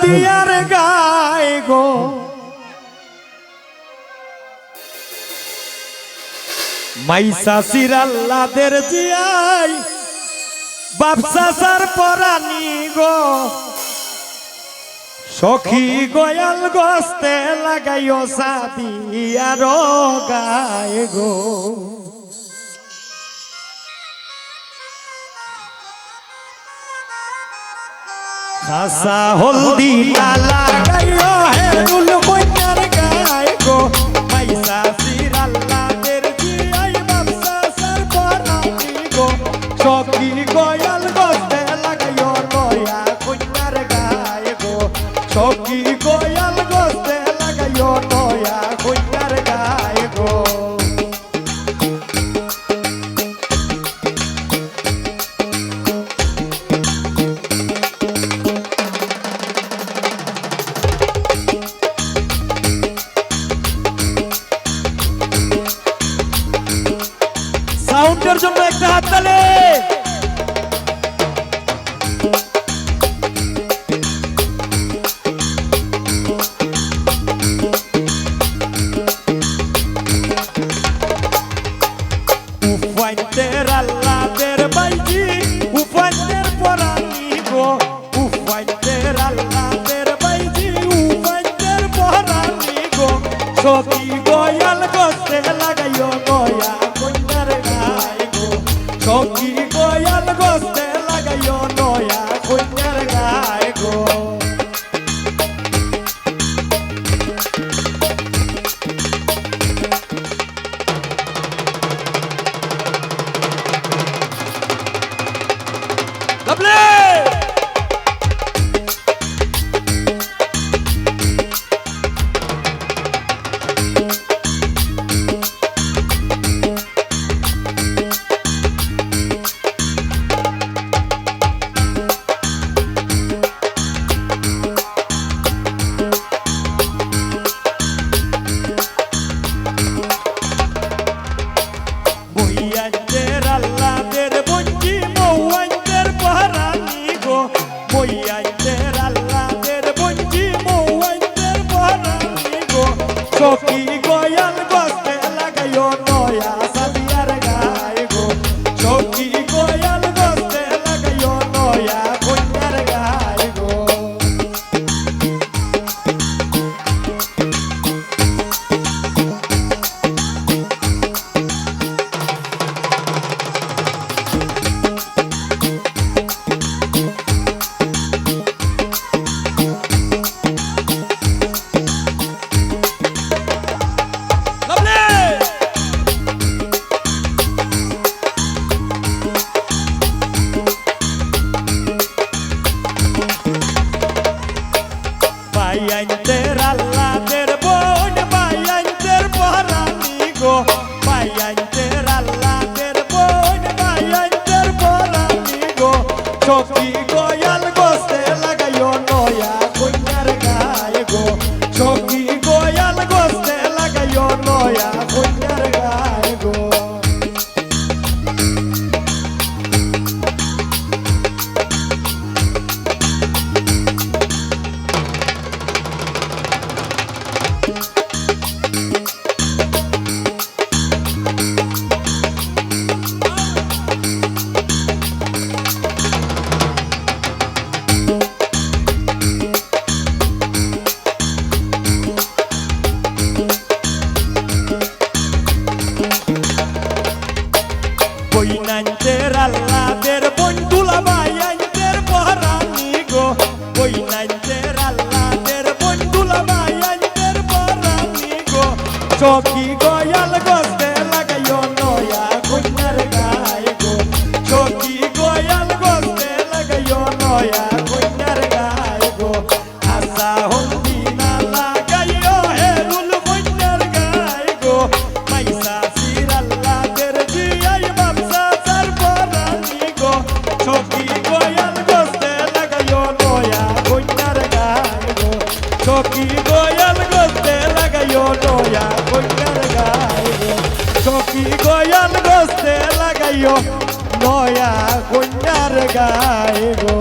সাদিয়ার গায় গো মাইসা সিরাল্লাদের জিয়াই বাপসা সার পরানি গো সখী গয়াল গস্তে লাগাইও সাদিয়ার গায় গো খাসা হলদি লাগাইও হে দুল কইনার গায় গো মাইসা সিরাল্লাদের জিয়াই বাপসা সার পরানি গো সখী গয়াল গস্তে লাগাইও নয়া কইনার গায় গো সখী গয়াল গস্তে লাগাইও নয়া কইনার গায় গো সাউন্ডের জন্য একটা হাততালি উফাইতের আল্লাহদের বাইজি উফাইতের পরানি গো উফাইতের আল্লাহদের বাইজি উফাইতের পরানি গো সখী গয়াল গস্তে লাগাইও গয়া কইনার গায় গো সখী গয়াল গস্তে লাগাইও নয়া কইনার গায় গো বইয়াইতের আল্লাহদের বঞ্জি মৌয়াইতের পরানি গো বইয়াইতের আল্লাহদের বঞ্জি মৌয়াইতের পরানি গো সখী গয়াল গস্তে লাগাইও নয়া সাদিয়ার গায় গো সখী গয়াল গস্তে লাগাইও নয়া কইনার গায় গো বাইয়াইতের আল্লাহদের বোন বাইয়াইতের পরানি গো বাইয়াইতের আল্লাহদের বোন বাইয়াইতের পরানি গো সখী গয়াল গস্তে লাগাইও নয়া কইনার গায় গো সখী গয়াল গস্তে লাগাইও নয়া কইনার গায় গো বইনাইতের আল্লাহদের বন্ধুলা বাইয়াইতের পরানি গো বইনাইতের আল্লাহদের বন্ধুলা বাইয়াইতের পরানি গো সখী গয়াল গস্তে লাগাইও নয়া কইনার গায় গো সখী গয়াল গস্তে লাগাইও নয়া কইনার গায় গো আশা হলদি না লাগাইও হে দুল কইনার গায় গো মাইসা সিরাল্লাদের জিয়াই বাপসা সার পরানি গো সখী গয়াল গস্তে লাগাইও নয়া কইনার গায় গো সখী গয়াল গস্তে লাগাইও নয়া কইনার গায় গো সখী গয়াল গস্তে লাগাইও নয়া কইনার গায় গো।